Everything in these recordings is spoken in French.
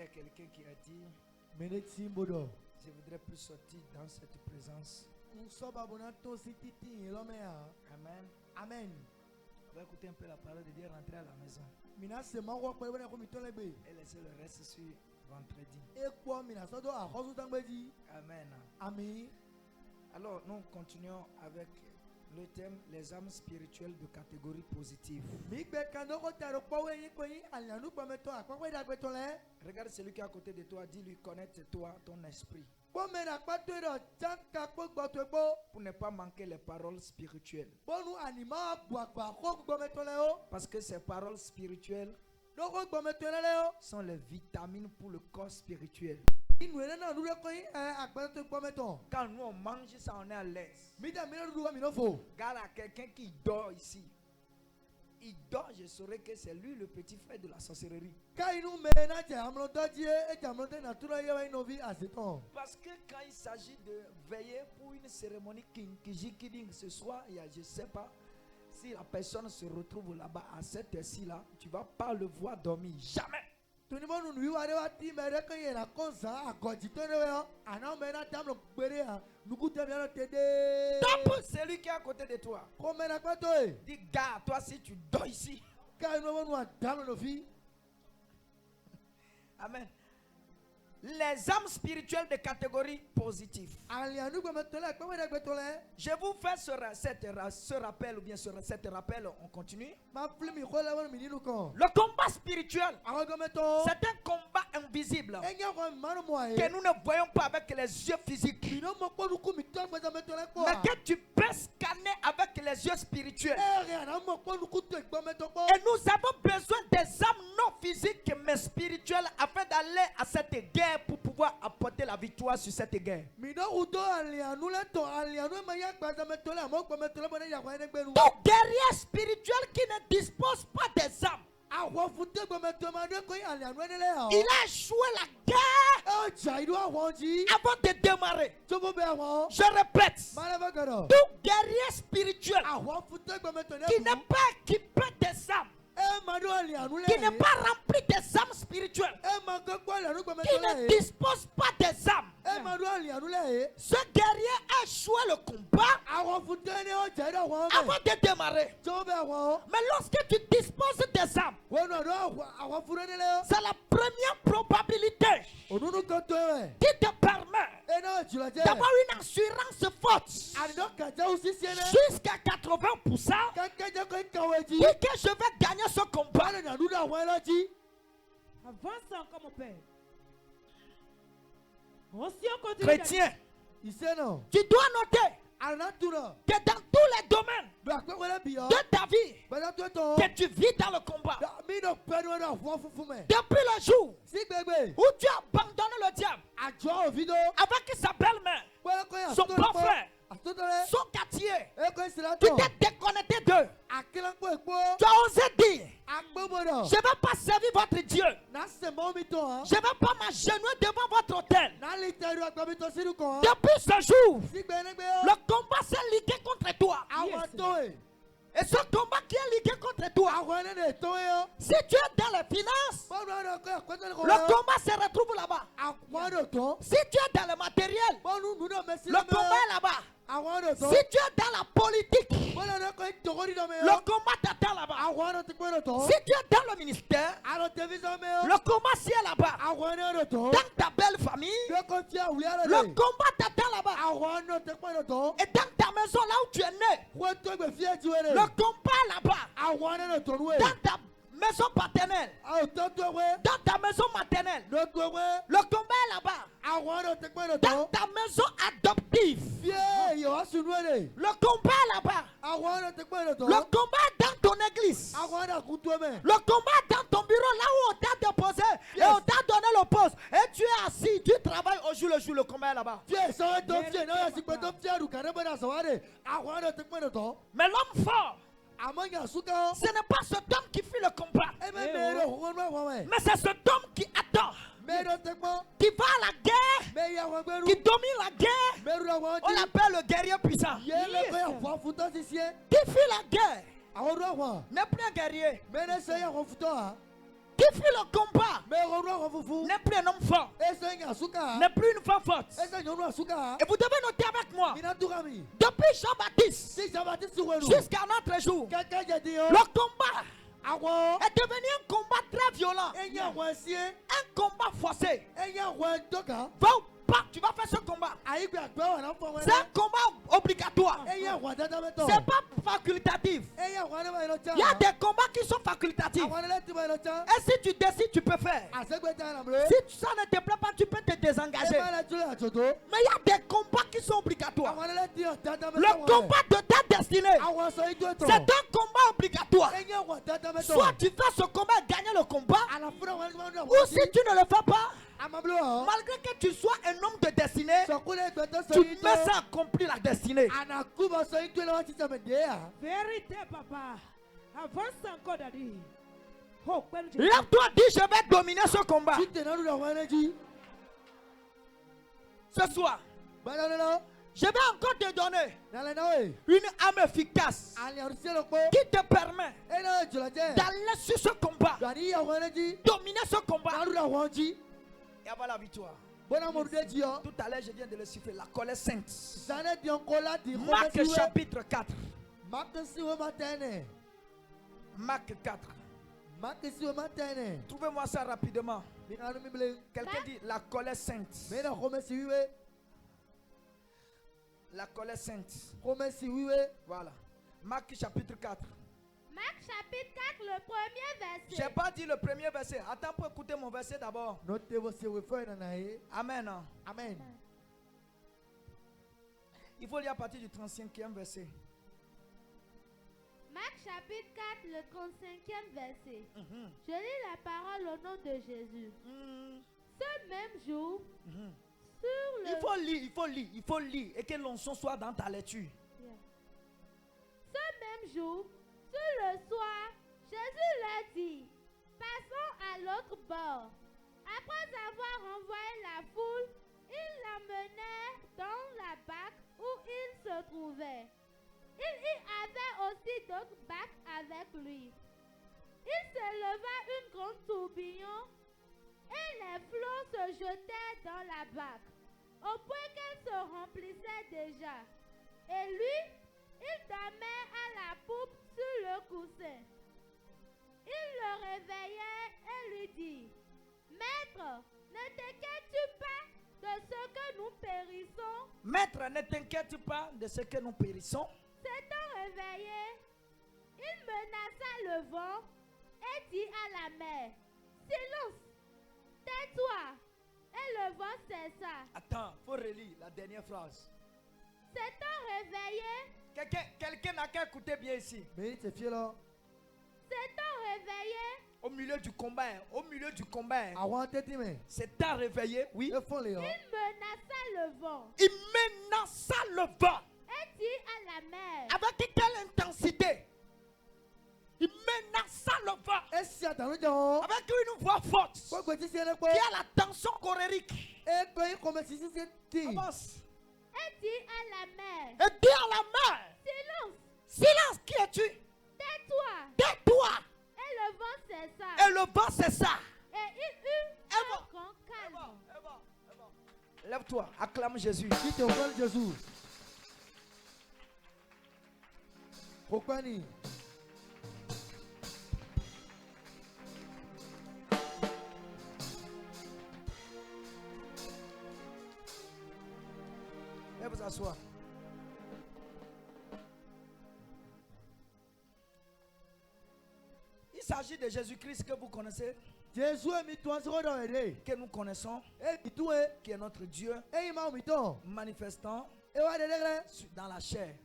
a quelqu'un qui a dit, Meneti Mbodo. je voudrais plus sortir dans cette présence. Unsoba bonato sititi lomea. Amen. Amen. On va écouter un peu la parole de Dieu, rentrer à la maison Mina se mango kwa bwana ko mitolebe. et laisser le reste sur vendredi. Ekwa mina sodo a khozu tangbeji. Amen. Ami. Alors, nous continuons avec le thème les âmes spirituelles de catégorie positive. Migbe kanoko taro kwawe yi koyi alanu kwameto akwa da betole. Regarde celui qui est à côté de toi, dis-lui connaître-toi, ton esprit, Pomena kwatero chanka kpogbotobo. pour ne pas manquer les paroles spirituelles. Bonu anima bwakwa ko gbometole o. Parce que ces paroles spirituelles Doko gbometole le o. sont les vitamines pour le corps spirituel. Inwele na nure koyi agbato gbometo. Quand nous on mange ça, on est à l'aise. Mida mina ruwa minofo. Regarde à quelqu'un qui dort ici. Il dort, je saurais que c'est lui le petit frère de la sorcellerie. Kainu mena jamlo dodie e jamlo de natura yewa inovi aseton. Parce que quand il s'agit de veiller pour une cérémonie Kinkijikiding ce soir, il y a, je ne sais pas si la personne se retrouve là-bas à cette heure-ci là, tu ne vas pas le voir dormir. Jamais. Tuni bonu nui ware wati mere kan yera konsa agoji to ne yo. Ana mena jamlo gbere ha. Nuku te biano tede. Top, c'est lui qui est à côté de toi. Ko mena kwato e. Dis, gars, toi si tu dors ici. Kainu bonu adamlo no fi. Amen. Les âmes spirituelles de catégorie positive. Ali anu gbometole kwa mena gbetole. Je vous fais ce rappel ou bien cette rappel, on continue. Ma flimi khola wonu mininu kon. Le combat spirituel, Awo gbometo. c'est un combat invisible Enya ko manu moye. que nous ne voyons pas avec les yeux physiques, Bino mo ko nuku mitol gbometole ko. mais que tu peux scanner avec les yeux spirituels. Ere ana mo ko nuku to gbometo ko. Et nous avons besoin des âmes non physiques mais spirituelles afin d'aller à cette guerre pour pouvoir apporter la victoire sur cette guerre. Mido udo ali anu le to ali anu ma ya gbometole mo gbometole bo ne ya kwa ne gberu. Tout guerrier spirituel qui ne dispose pas des âmes, Àwọn fute gbometole ma de ko ali anu ne le ha. il a joué la guerre O jaidu àwọn ji. avant de démarrer. Tobo be àwọn. Je répète, Mala goro. tout guerrier spirituel Àwọn fute gbometole. qui n'est pas équipé des âmes, E ma do ali anu le. qui n'est pas rempli des âmes spirituelles, E ma ko ali anu qui gbometole. ne dispose pas des âmes, E ma do ali anu le. ce guerrier a joué le combat Àwọn fute ne o jaidu àwọn. avant de démarrer. Tobo be àwọn. Mais lorsque tu disposes des âmes, Wono do àwọn fure ne le. c'est la première probabilité Onunu ko to e. qui te permet E na julaje. d'avoir une assurance forte Ali do kaja usisi ne. jusqu'à 80% Kakaja ko kaweji. et que je vais gagner ce combat. Bale na duda àwọn eloji. Avance encore, mon père. Aussi, on continue. Chrétien, Ise no. tu dois noter Anatura. que dans tous les domaines Do akwele biyo. de ta vie, Bale to to. que tu vis dans le combat, Mi no pẹ̀lú ọ̀nà àwọn funfun mẹ́. depuis le jour Sí gbẹgbẹ. où tu as abandonné le diable Àjọ òvido. avec sa belle-mère, Pẹ́lẹ́kọ̀ yà son sọ́tọ̀ beau-frère, Àtúntọ̀lẹ̀. son quartier, Ẹ̀kọ́ ìsìlẹ̀ tu tọ̀. t'es déconnecté d'eux. Àkílẹ̀kọ̀ èpo. Tu as osé dire, Agbóbodò. je ne vais pas servir votre Dieu. N'a sè mọ́ mi tọ̀ hàn. Je ne vais pas m'agenouiller devant votre autel. N'a lè tẹ̀rù àgbà mi tọ̀ sínú kàn hàn. Depuis ce jour, Sí gbẹ̀nẹ́gbẹ́ le o. combat s'est ligué contre toi. Àwọn tó e. Et ce combat qui est ligué contre toi, Àwọn ẹni lè tó e o. si tu es dans les finances, Bọ́ọ̀lù ọ̀nà ọkọ̀ ẹ̀kọ́tẹ̀ ní kò le wọ́n. combat se retrouve là-bas. Àwọn ọ̀nà tó. Si tu es dans le matériel, Bọ́ọ̀lù nùnà mẹ́sì le combat est là-bas. Àwọn ọ̀nà tó. Si tu es dans la politique, Bọ́ọ̀lù ọ̀nà ọkọ̀ ìtòkòrì dọ̀ mẹ́ le o. combat t'attend là-bas. Àwọn ọ̀nà tó gbọ́dọ̀ tó. Si tu es dans le ministère, Àlọ́ tẹ̀físọ̀ mẹ́ o. le combat c'est là-bas. Àwọn ọ̀nà tó. Dans ta belle famille, Dọ́kọ̀ tí a wùlẹ̀ rẹ̀ le lè. combat t'attend là-bas. Àwọn ọ̀nà tó gbọ́dọ̀ tó. Et dans ta maison, là où tu es né, Wọ́n tó gbè fíẹ́ ti wẹ̀rẹ̀. le combat est là-bas. Àwọn ọ̀nà tó nù wẹ̀. Dans ta maison paternelle, Àwọn tó tó wẹ̀. dans ta maison maternelle, Lọ́gbọ̀ wẹ̀. le combat est là-bas. Àwọn ọ̀nà tó gbọ́dọ̀ Dans tó. ta maison adoptive, Fíẹ́ ìyẹ̀wò sùn wẹ̀rẹ̀. le combat est là-bas. Àwọn ọ̀nà tó gbọ́dọ̀ tó. Le combat est dans ton église. Àwọn ọ̀nà kú tó mẹ́. Le combat est dans ton bureau, là où on t'a déposé et Yes. on t'a donné le poste. Et tu es assis, tu travailles au jour le jour. Le combat est là-bas. Fíẹ́ sọ́wọ́ tó fíẹ́ náà yẹ sí pé tó fíẹ́ rù kàdé bọ́dà sọ̀wádìí. Àwọn ọ̀nà tó gbọ́dọ̀ tó. Mais l'homme fort, Àmọ́ yàn súnkà. ce n'est pas cet homme qui fait le combat, Ẹ bẹ́ mẹ́rẹ̀ òkùnkùn náà wọ́n wẹ̀. mais c'est cet homme qui attend, Mẹ́rẹ̀ tó gbọ́. qui va à la guerre, Mẹ́rẹ̀ àwọn gbẹ́rù. qui domine la guerre. Mẹ́rù àwọn On jí. l'appelle le guerrier puissant. Yẹ́ lẹ́kọ̀ọ́ yà fọ́ fúntọ́ sí sí ẹ́. Qui fait la guerre, Àwọn ọ̀dọ́ àwọn. n'est plus un guerrier. Mẹ́rẹ̀ sẹ́yìn àwọn fúntọ́ à. Qui Siffle le combat. Mais on vous. N'est plus un homme fort. Et c'est un asuka. N'est plus une femme forte. Et c'est un asuka. Et vous devez noter avec moi. Minaturami. Depuis Jean-Baptiste Si ça va dire sur nous. jusqu'à notre jour, Quelqu'un qui a dit le combat Awo. est devenu un combat très violent. Et y a un sien. Un combat forcé. Et y a un doka. Va ou pas, tu vas faire ce combat. Aïe bien quoi on enfant. C'est un combat obligatoire. Et y a un dada meto. C'est pas facultatif. Et y a un Il y a des combats qui sont facultatifs. Et si tu décides, tu peux faire. Si ça ne te plaît pas, tu peux te désengager. Mais il y a des combats qui sont obligatoires. Le combat de ta destinée, c'est un combat obligatoire. Soit tu fais ce combat et gagner le combat, ou si tu ne le fais pas, malgré que tu sois un homme de destinée, tu mets ça à accomplir la destinée. Vérité, papa. Avance encore, Daddy. Oh, quel Dieu. Lève-toi, dis je vais dominer ce combat. Ce soir, je vais encore te donner une arme efficace qui te permet d'aller sur ce combat, dominer ce combat et avoir la victoire. Tout à l'heure, je viens de le siffler, la colère sainte. Marc chapitre 4. Marc 4. Trouvez-moi ça rapidement. Quelqu'un dit la colère sainte. La colère sainte. Voilà. Marc chapitre 4. Marc chapitre 4, le premier verset. Je n'ai pas dit le premier verset. Attends pour écouter mon verset d'abord. Amen. Amen. Il faut lire à partir du 35e verset. Marc chapitre 4, le 35e verset. Je lis la parole au nom de Jésus. Ce même jour, sur le... Il faut lire et que l'onction soit dans ta lecture. Ce même jour, sur le soir, Jésus leur dit, passons à l'autre bord. Après avoir envoyé la foule, ils l'emmenèrent dans la barque où il se trouvait. Il y avait aussi d'autres barques avec lui. Il s'éleva une grande tourbillon et les flots se jetaient dans la barque, au point qu'elle se remplissait déjà. Et lui, il dormait à la poupe sur le coussin. Il le réveillait et lui dit, Maître, ne t'inquiètes-tu pas de ce que nous périssons? Maître, ne t'inquiète pas de ce que nous périssons. S'étant réveillé, il menaça le vent et dit à la mer, Silence, tais-toi. Et le vent cessa. Attends, faut relire la dernière phrase. S'étant réveillé, Quelqu'un n'a qu'à écouter bien ici. s'étant réveillé, Au milieu du combat, s'étant réveillé, oui. il menaça le vent Il menaça le vent. et dit à la mer, Avec quelle intensité? Il menaça le vent. Avec une voix forte. Qui a la tension cholérique. Avance. et dit à la mer, Et dis à la mer. Silence, Silence, qui es-tu? tais-toi. Tais-toi. Et le vent cessa. Et le vent cessa. Et il eut un grand calme. Lève-toi, acclame Jésus. Viens vous asseoir. Il s'agit de Jésus-Christ que vous connaissez, que nous connaissons, qui est notre Dieu manifestant dans la chair.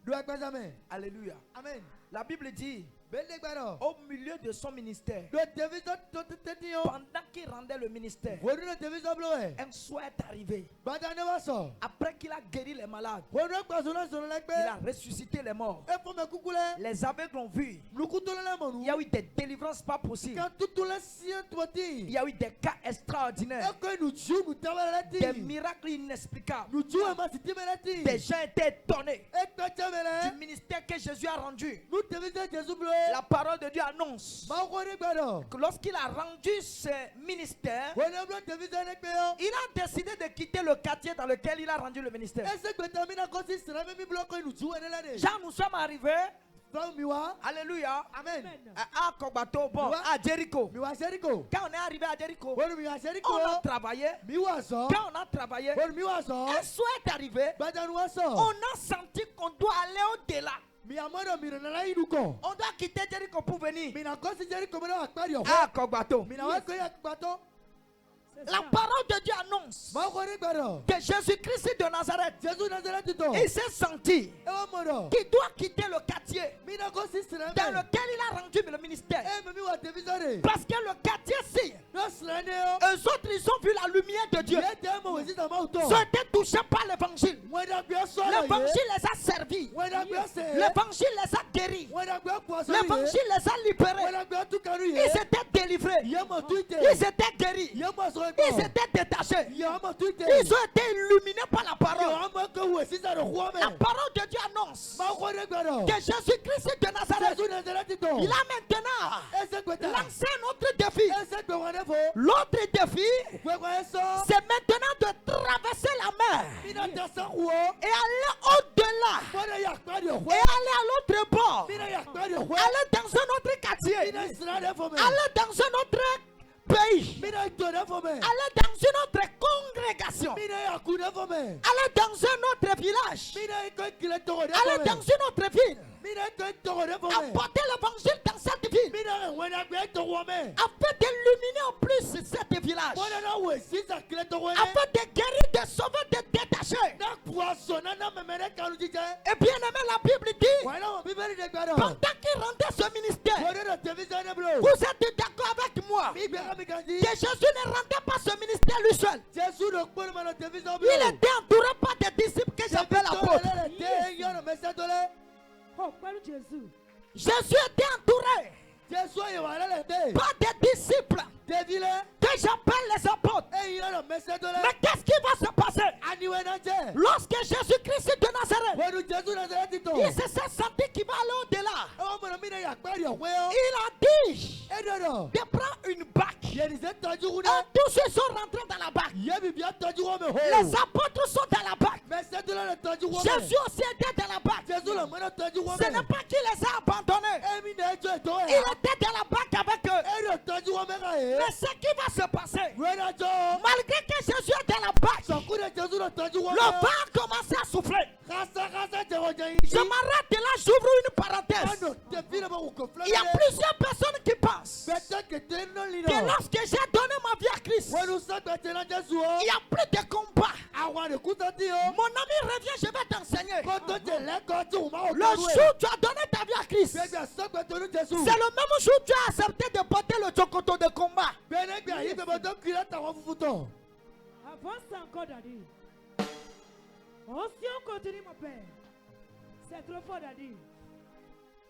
Alléluia. Amen. La Bible dit, Amen. au milieu de son ministère, pendant qu'il qu'il rendait le ministère, Wonu na tevi zablo e. un soir est arrivé. Bada ne waso. Après qu'il a guéri les malades, Wonu kwazona zona legbe. il a ressuscité les morts. E fo me kukule. Les aveugles ont vu. Nukutola la monu. Il y a eu des délivrances pas possibles. Quand tout le sien Il twati. y a eu des cas extraordinaires. E ko nu ju nu tabala Des lati. miracles inexplicables. Nu ju e ma sitime lati. Des gens étaient étonnés E kwa chamele. du ministère que Jésus a rendu. Nu tevi za Jésus blo. La parole de Dieu annonce Ma ko re gbado. que lorsqu'il a rendu ce ministère, Wonu blo tevi za legbe yo. il a décidé de quitter le quartier dans lequel il a rendu le ministère. E se gbeta mi na ko si sra mi blo ko nu ju e la de. Jean, nous sommes arrivés, Fa mi wa. alléluia, Amen. à Kogbato, bon, à Jéricho. Mi wa Jericho. Quand on est arrivé à Jéricho, Wonu mi wa Jericho. on a travaillé. Mi wa so. Quand on a travaillé, Wonu mi wa so. un soir est arrivé, Bada nu wa so. on a senti qu'on doit aller au-delà. Mi amodo mi na la iduko. On doit quitter Jéricho pour venir Mi na ko si Jericho me na akpari o. à Kogbato. Mi na wa ko ya gbato. C'est La ça. parole de Dieu annonce Ma ko re gbado. que Jésus-Christ de Nazareth, Jésus Nazareth to. il s'est senti E wa modo. qu'il doit quitter le quartier Mi na ko si sra dans me. lequel il a rendu le ministère. E me mi wa tevisore. Parce que le quartier-ci, No sra ne yo. eux autres, ils ont vu la lumière de Dieu. Ye te mo wesi ta ma uto. Ils ont été touchés par l'évangile. Wena gbe so la ye. L'évangile les a servis. Wena gbe se. L'évangile les a guéris. Wena gbe po so ye. L'évangile les a libérés. Wena gbe tu kanu ye. Ils étaient délivrés. Ye mo tuite. Ils étaient guéris. Ye mo so Ils ko. étaient détachés. Ye mo tuite. Ils ont été illuminés par la Yo parole. amo ko wesi ta ro ho me. La parole de Dieu annonce Ma ko re gbado. que Jésus-Christ de Nazareth, Jésus Nazareth to. il a maintenant E se gbeta. lancé un autre défi. E se gbe wa ne fo. L'autre défi, Gbe ko e so. c'est maintenant de traverser la mer Mi na ta sa wo. et aller au-delà Wena ya akpari o. et aller à l'autre bord. Mi na ya akpari o. Aller dans un autre Mi quartier. na sra ne fo me. Aller dans un autre pays. Mi na to ne fo me. Aller dans une autre congrégation. Mi na ya ku ne fo me. Aller dans un autre village. Mi na ko kile to ne Aller fo dans me. une autre ville. Mi na ko to ne fo me. Apporter l'évangile dans cette ville. Mi na wena gbe to wo me. Afin d'illuminer en plus cette village. Wena na wesi sa kile to wo ne. Afin de guérir, de sauver, de détacher. Na poisson na me mere kanu jije. Et bien aimé, la Bible dit, Wena mo bibeli de gbado. pendant qu'il rendait ce ministère, Wena na tevisore ne bro. vous êtes d'accord avec moi Mi gbe mi kan di. que Jésus ne rendait pas ce ministère lui seul. Jésus no kporo ma na tevisore bro. Il était entouré par des disciples que j'appelle apôtres. Oh, pẹ̀lú Jésus. Jésus était entouré Jésus ye wa lele te. par des disciples Devile. que j'appelle les apôtres. E yi na mese dole. Mais qu'est-ce qui va se passer Ani wena je. lorsque Jésus-Christ de Nazareth, Wenu Jésus Nazareth to. il se s'est senti qu'il va aller au-delà? E wo mo na mi na ya akpari o we o. Il a dit E dodo. de prendre une barque. Ye ni se toju ku Et ne. tous ceux sont rentrés dans la barque. Ye bi bia toju wo me ho. Les apôtres sont dans la barque. Mese dole le toju wo me. Jésus aussi était dans la barque. Jésus le mo na toju wo Ce n'est me. pas qu'il les a abandonnés. E mi na ejo eto Il e. était dans la barque avec eux. E ro toju wo me ka e. Mais ce qui va se passer, Wena jo. malgré que Jésus est dans la barque, Soku de Jésus le toju wo le me. vent a commencé à souffler. Kasa je wo je yi. Je m'arrête là, j'ouvre une parenthèse. Ano te file mo ko fle. Il y a plusieurs personnes qui pensent Bete ke te no li que no. lorsque j'ai donné ma vie à Christ, Wenu sa bete na Jésus o. il n'y a plus de combat. Awa de kuta ti o. Mon ami revient, je vais t'enseigner. Koto je le ko ti o ma o. Le jour où tu as donné ta vie à Christ, c'est Bebe so bete no Jésus. le même jour où tu as accepté de porter le chocoto de combat. Bene gbe ayi bebe do kire ta wo fufu ton. Avance encore, Daddy. Oh, si on continue, mon père. C'est trop fort, Daddy.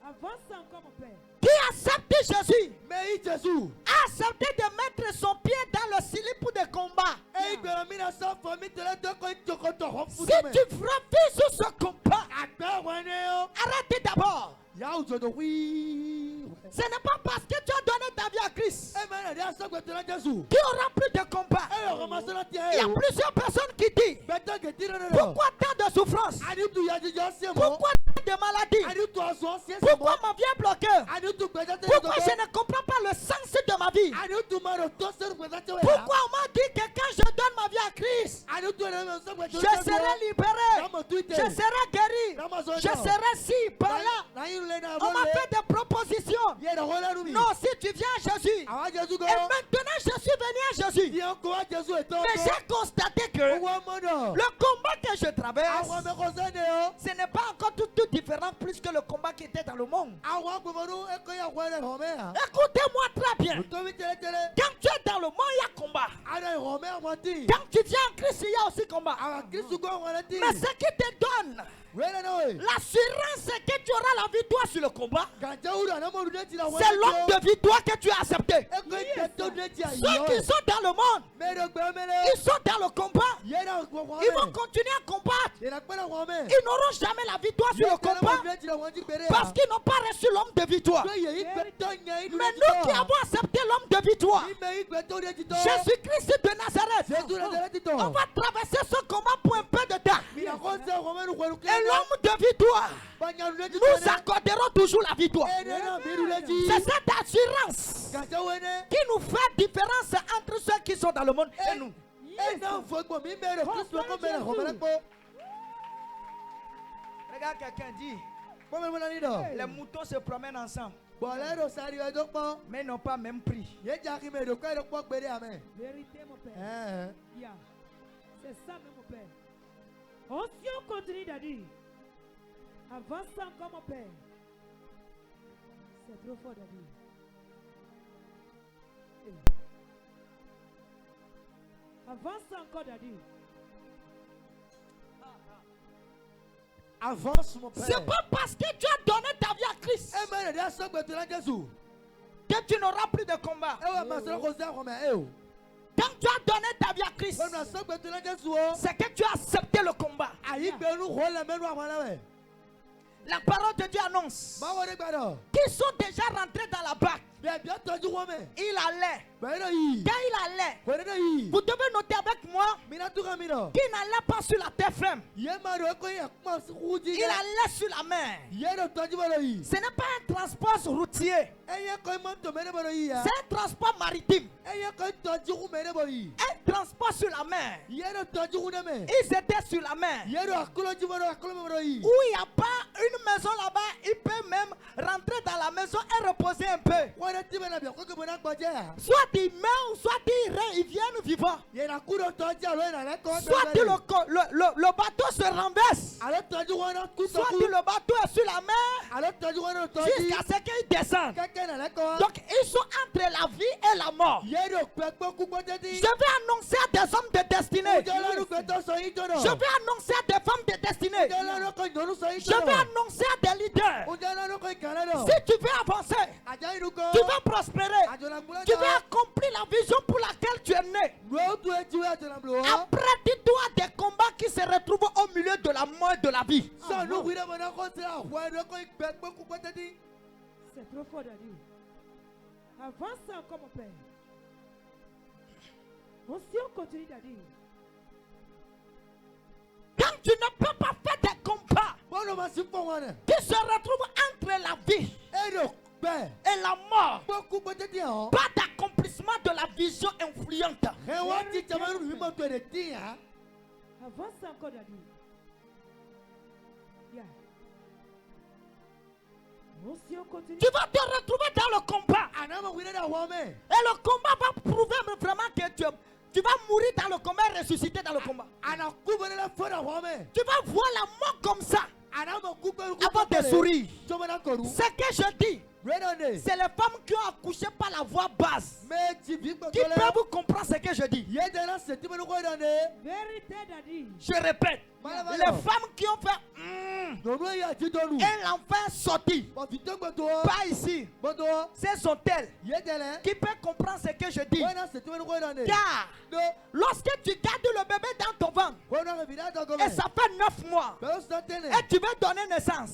Avance encore, mon père. Qui accepte Jésus, Mais i Jésus. a accepté de mettre son pied dans le slip de combat. E gbe mi na so fo mi tele do ko jokoto ho Si fufu me. tu refuses ce combat, Agbe wene o. arrête d'abord. Ya o jodo wi. Ce n'est pas parce que tu as donné ta vie à Christ E me na dia so bete na Jésus. qu'il y aura plus de combat. E yo ma so na tie Il y a e. plusieurs personnes qui disent, Bete ke tire no. pourquoi tant de souffrance? Ani tu ya jijo se mo. Pourquoi tant de maladies? Ani tu aso se se mo. Pourquoi ma vie est bloquée? Ani tu gbe jate Pourquoi je ne comprends pas le sens de ma vie? Ani tu ma ro to se gbe jate we. Pourquoi on m'a dit que quand je donne ma vie à Christ, Ani tu na me so gbe je jate. serai libéré, Namo tuite. je serai guéri, je serai ci, par là. Na yin le na On m'a bo. fait des propositions. Ye na hola nu mi. Non, si tu viens à Jésus, Awa Jésus go. et maintenant je suis venu à Jésus, Di ko wa Jésus e to. mais j'ai constaté que Wo mo no. le combat que je traverse, Awa me ko se ne o. ce n'est pas encore tout différent plus que le combat qui était dans le monde. Awa gbe mo nu e ko ya wa le ho me ha. Écoutez-moi très bien. To mi tele tele. Quand tu es dans le monde, il y a combat. Ada Romain Monti. Quand tu viens en Christ, il y a aussi combat. Aga Kristu go ngolati. Mais ce qui te donne Wele na we. l'assurance c'est que tu auras la victoire sur le combat, Ganja uru ana mo rudeti la c'est l'homme de victoire que tu as accepté. Eko iteto rudeti ayo. Ceux qui sont dans le monde, Mero gbemele. ils sont dans le combat. Yena go ngome. Ils vont continuer à combattre. Yena kwela ngome. Ils n'auront jamais la victoire sur le combat parce qu'ils n'ont pas reçu l'homme de victoire. Mais nous qui avons accepté l'homme de victoire, Jésus-Christ de Nazareth, on va traverser ce combat pour un peu de temps. Et l'homme de victoire, nous accorderons toujours la victoire. C'est cette assurance qui nous fait différence entre ceux qui sont dans le monde et nous. Regarde, quelqu'un dit, les moutons se promènent ensemble, mais n'ont pas même prix. Vérité, mon père. Yeah. C'est ça, même, mon père. Oh, si on continue d'agir, avance encore, mon père. C'est trop fort d'agir. Avance encore d'agir. Avance mon père. C'est pas parce que tu as donné ta vie à Christ que tu n'auras plus de combat. Quand tu as donné ta vie à Christ, c'est que tu as accepté le combat. La parole de Dieu annonce qu'ils sont déjà rentrés dans la barque. Il allait. Quand il allait, vous devez noter avec moi qu'il n'allait pas sur la terre ferme. Il allait sur la mer. Ce n'est pas un transport routier. C'est un transport maritime. Un transport sur la mer. Ils étaient sur la mer. Où il n'y a pas une maison là-bas, il peut même rentrer dans la maison et reposer un peu. Soit il meurt, soit il vient vivant. Soit le bateau se renverse. Soit le bateau est sur la mer jusqu'à ce qu'il descende. Donc ils sont entre la vie et la mort. Je vais annoncer à des hommes de destinée. Je vais annoncer à des femmes de destinée. Je vais annoncer à des leaders. Si tu veux avancer, tu vas prospérer, tu vas accomplir la vision pour laquelle tu es né. Après, dis-toi des combats qui se retrouvent au milieu de la mort et de la vie. C'est trop fort d'agir. Avance encore, mon père. Si on continue d'agir. Quand tu ne peux pas faire des combats qui se retrouvent entre la vie et la mort, pas d'accomplissement de la vision influente. Avance encore d'agir. Yeah. Si on continue. Tu vas te retrouver dans le combat. Et le combat va prouver vraiment que tu vas mourir dans le combat et ressusciter dans le combat. Tu vas voir la mort comme ça avant de sourire. Ce que je dis, c'est les femmes qui ont accouché par la voie basse qui peuvent comprendre ce que je dis. Vérité d'agir. Je répète, les femmes qui ont fait et l'enfant est sorti. Pas ici. Ce sont elles qui peuvent comprendre ce que je dis. Car lorsque tu gardes le bébé dans ton ventre et ça fait 9 mois et tu veux donner naissance,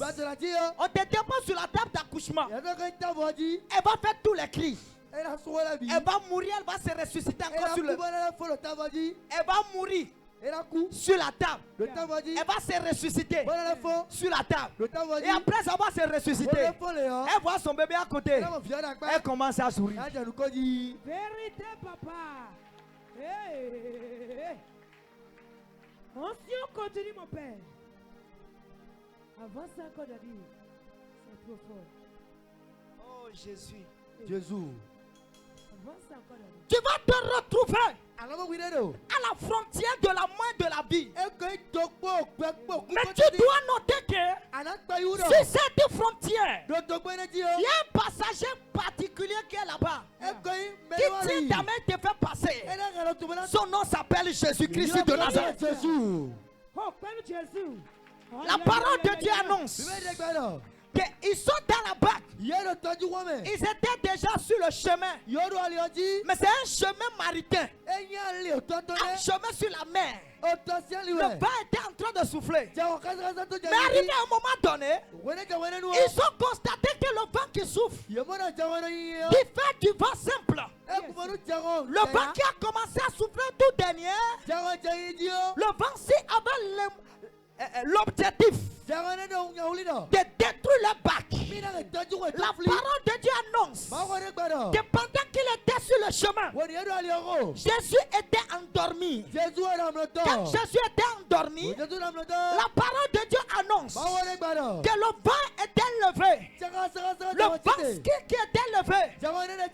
on te dépose sur la table d'accouchement. Elle va faire tous les cris. Elle va mourir, elle va se ressusciter encore sur le. Elle va mourir sur la table. Elle va se ressusciter sur la table. Et après ça va se ressusciter. Elle voit son bébé à côté. Elle commence à sourire. Vérité, papa. Hey. Si on continue, mon père. Avance encore d'agir. C'est trop fort. Oh Jésus. Jésus. Avance encore d'agir. Tu vas te retrouver À la frontière de la main de la vie. Mais Mais tu dois noter que sur cette frontière, il y a un passager particulier qui est là-bas. Qui tient ta main et te fait passer. Son nom s'appelle Jésus-Christ de Nazareth. Oh, Père Jésus. La parole de Dieu annonce qu'ils sont dans la barque. Ils étaient déjà sur le chemin. Mais c'est un chemin maritime. Un chemin sur la mer. Le vent était en train de souffler. Mais arrivé à un moment donné, ils ont constaté que le vent qui souffle, qui fait du vent simple, le vent qui a commencé à souffler tout dernier, le vent-ci avait l'objectif de détruire la barque. La parole de Dieu annonce que pendant qu'il était sur le chemin, Jésus était endormi. Quand Jésus était endormi, la parole de Dieu annonce que le vent était levé. Le vent qui était levé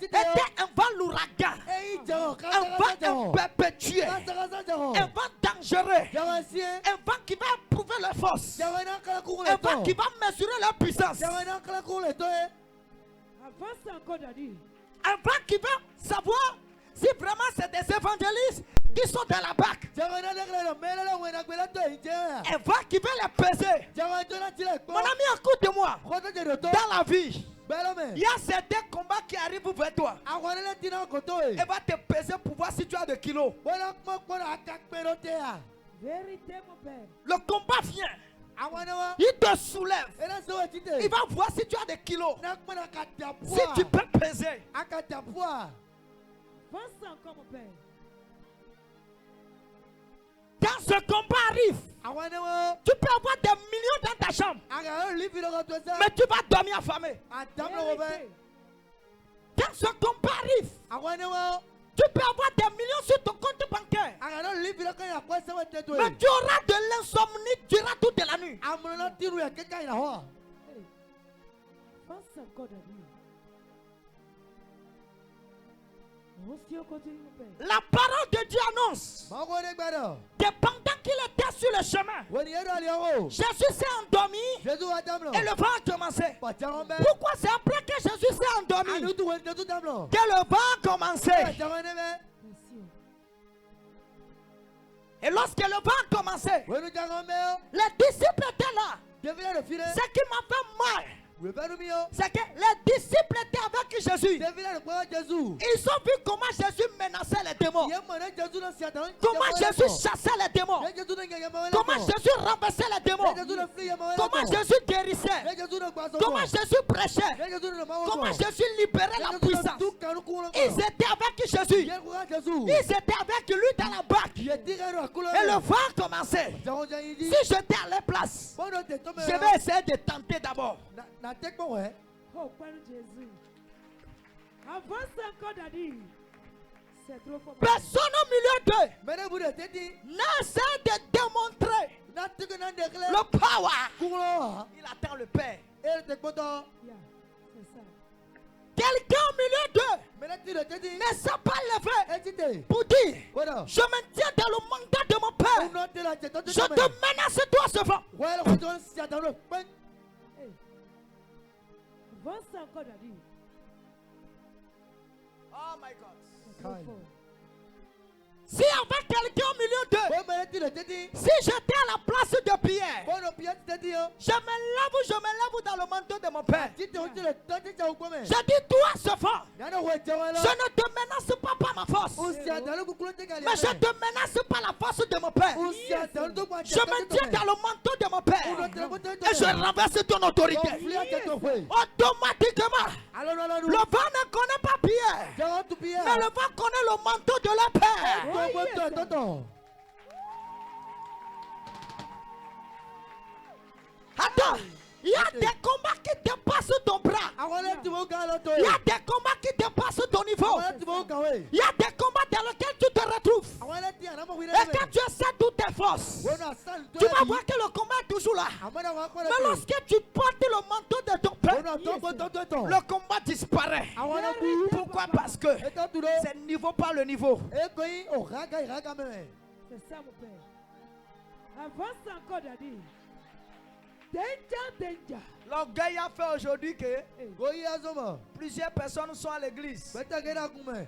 était un vent l'ouragan, un vent impétueux, un vent dangereux, un vent qui va éprouver leur force, un vent qui va mesurer leur puissance, Avance encore, Daddy. un vent qui va savoir si vraiment c'est des évangélistes qui sont dans la barque, un vent qui va les peser. Mon ami, écoute-moi. Dans la vie, il y a certains combats qui arrivent vers toi. Et va te peser pour voir si tu as des kilos. Vérité, mon Père. Le combat vient. Il te soulève. Il va voir si tu as des kilos. Si tu peux peser. Avance encore, mon Père. Quand ce combat arrive, tu peux avoir des millions dans ta chambre, mais tu vas dormir affamé. Vérité. Quand ce combat arrive, tu peux avoir des millions sur ton compte bancaire, mais tu auras de l'insomnie durant toute la nuit. Avance encore, Daddy. Aussi, on continue, mon Père. La parole de Dieu annonce que pendant qu'il était sur le chemin, Jésus s'est endormi et le vent a commencé. Pourquoi c'est après que Jésus s'est endormi que le vent a commencé? Merci. Et lorsque le vent a commencé, les disciples étaient là. Ce qui m'a fait mal, c'est que les disciples étaient avec Jésus. Ils ont vu comment Jésus menaçait les démons, comment Jésus chassait les démons, comment Jésus renversait les démons, comment Jésus guérissait, comment Jésus prêchait, comment Jésus libérait la puissance. Ils étaient avec Jésus. Ils étaient avec lui dans la barque. Et le vent a commencé. Si j'étais à leur place, je vais essayer de tenter d'abord. Oh, Père Jésus. Avance encore, Daddy. C'est trop fort. Personne au milieu d'eux n'essaie de démontrer le power. Il attend le Père. Yeah, c'est ça. Quelqu'un au milieu d'eux ne s'est pas levé pour dire: je me tiens dans le mandat de mon Père. Je te menace, toi, ce vent. Avance encore, Daddy. Oh my God. C'est trop fort. Si avec quelqu'un au milieu d'eux, si j'étais à la place de Pierre, je me lève dans le manteau de mon Père. Je dis: toi, ce vent, je ne te menace pas par ma force, mais je te menace par la force de mon Père. Je me tiens dans le manteau de mon Père et je renverse ton autorité. Automatiquement, le vent ne connaît pas Pierre, mais le vent connaît le manteau de leur Père. Attends, il y a des combats qui dépassent ton bras. Il y a des combats qui dépassent ton niveau. Il y a des combats dans lesquels tu te retrouves. Et quand tu essaies toutes tes forces, tu vas voir que le combat est toujours là. Mais lorsque tu portes le manteau de ton Père, Le combat disparaît. Pourquoi? Parce que c'est niveau par le niveau. C'est ça, mon père. Avance encore, Daddy. Danger. L'orgueil a fait aujourd'hui que plusieurs personnes sont à l'église,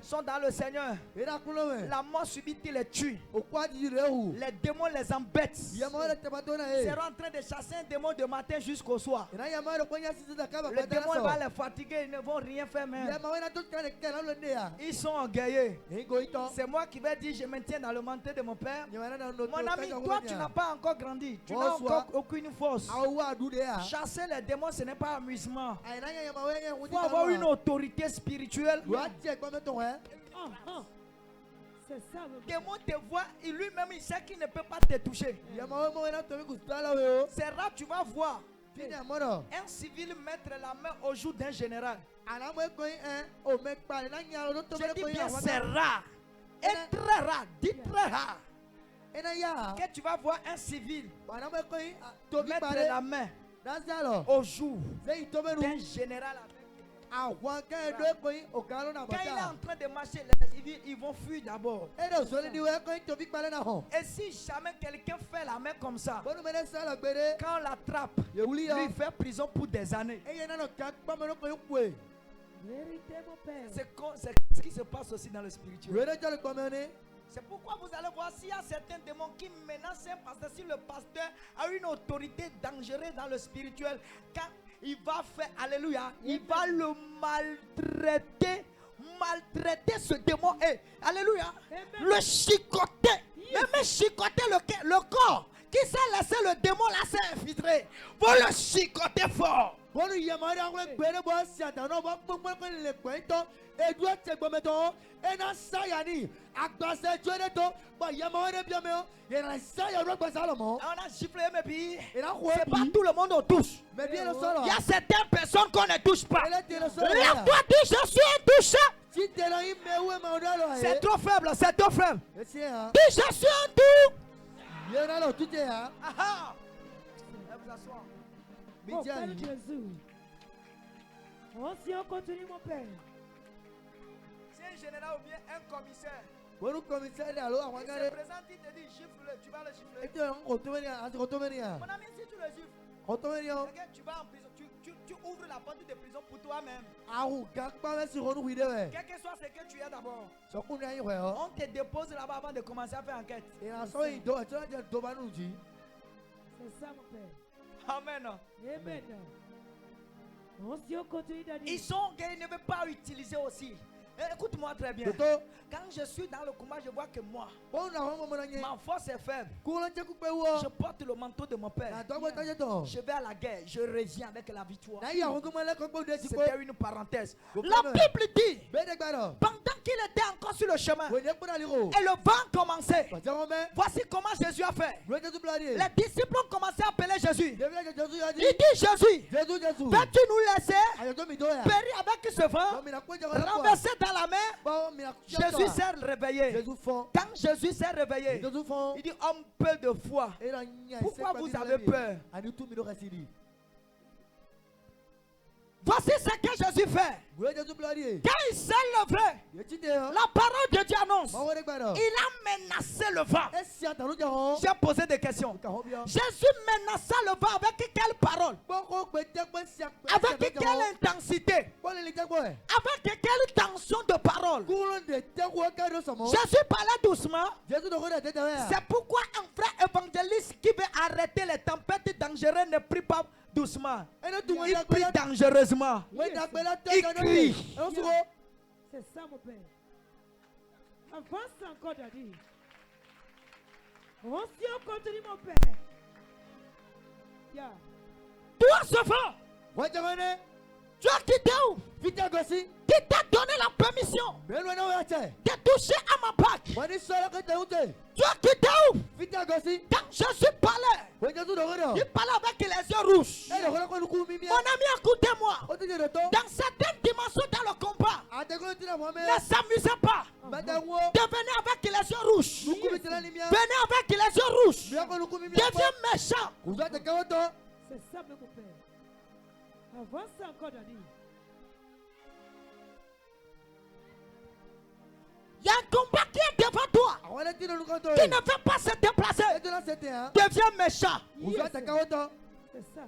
sont dans le Seigneur. La mort subite les tue. Les démons les embêtent. Ils seront en train de chasser un démon de matin jusqu'au soir. Le démon va les fatiguer, ils ne vont rien faire même. Ils sont orgueilleux. C'est moi qui vais dire, je me tiens dans le manteau de mon père. Mon ami, toi tu n'as pas encore grandi. Tu n'as encore aucune force. Chasser les démons, ce n'est pas amusement. Il faut avoir une autorité spirituelle. C'est ça, mon Le père. démon te voit, et lui-même il sait qu'il ne peut pas te toucher. C'est rare, tu vas voir un civil mettre la main au jour d'un général. Je dis bien, c'est rare. Et très rare, dis très rare. Que tu vas voir un civil mettre la main au jour d'un général. Quand il est en train de marcher, les civils ils vont fuir d'abord. Et si jamais quelqu'un fait la main comme ça, quand on l'attrape, lui il fait prison pour des années. Vérité, mon père. C'est ce qui se passe aussi dans le spirituel. C'est pourquoi vous allez voir s'il y a certains démons qui menacent un pasteur, si le pasteur a une autorité dangereuse dans le spirituel, quand il va faire, alléluia, il va le maltraiter ce démon. Et, alléluia, le chicoter, même chicoter le corps. Qui s'est laissé le démon là s'est infiltré. Vous le chicoter fort. On a giflé, mais puis c'est pas tout le monde on touche. Il y a certaines personnes qu'on ne touche pas. Lève-toi, dis je suis un touchant. C'est trop faible, c'est trop faible. Dis je suis un tout. Ah, vous asseoir. Mon Père Jésus. On continue, mon père. C'est un général ou bien un commissaire. Il se présente, il te dit gifle, tu vas le gifler. Mon ami, si tu le gifles, tu vas en prison, tu ouvres la porte de prison pour toi-même. Quel que soit ce que tu es d'abord, on te dépose là-bas avant de commencer à faire enquête. C'est ça, mon père. Amen. Amen. On continue, Daddy. Ils sont gays, ils ne veulent pas utiliser aussi. Écoute-moi très bien. Quand je suis dans le combat, je vois que moi, ma force est faible. Je porte le manteau de mon père. Je vais à la guerre, je reviens avec la victoire. C'était une parenthèse. La Bible dit, pendant qu'il était encore sur le chemin, et le vent commençait. Voici comment Jésus a fait. Les disciples ont commencé à appeler Jésus. Il dit, Jésus, veux-tu nous laisser périr avec ce vent, renverser dans la mer? Jésus s'est réveillé. Quand Jésus s'est réveillé, il dit, homme peu de foi, pourquoi vous avez peur? Voici ce que Jésus fait. Quand il s'est levé, la parole de Dieu annonce, il a menacé le vent. J'ai posé des questions. Jésus menaça le vent avec quelle parole? Avec quelle intensité? Avec quelle tension de parole? Jésus parlait doucement. C'est pourquoi un frère évangéliste qui veut arrêter les tempêtes dangereuses ne prie pas doucement. Il prie dangereusement. Il crie. C'est ça, mon père. Avance encore, Daddy. On continue, mon père. Yeah. Toi, ce vent, tu as quitté où? Qui t'a donné la permission de toucher à ma bague? Tu as quitté où? Quand Jésus parlait, il parlait avec les yeux rouges. Mon ami, écoutez-moi. Dans certaines dimensions dans le combat, ne s'amusez pas. Devenez avec les yeux rouges. Venez avec les yeux rouges. Deviens méchant. C'est ça, mon père. Avant ça encore, Daddy. Il y a un combat qui est devant toi. Awale ti no lukoto. Qui ne veut pas se déplacer. Et de là c'était hein. Deviens méchant. Uzo takaoto. C'est ça.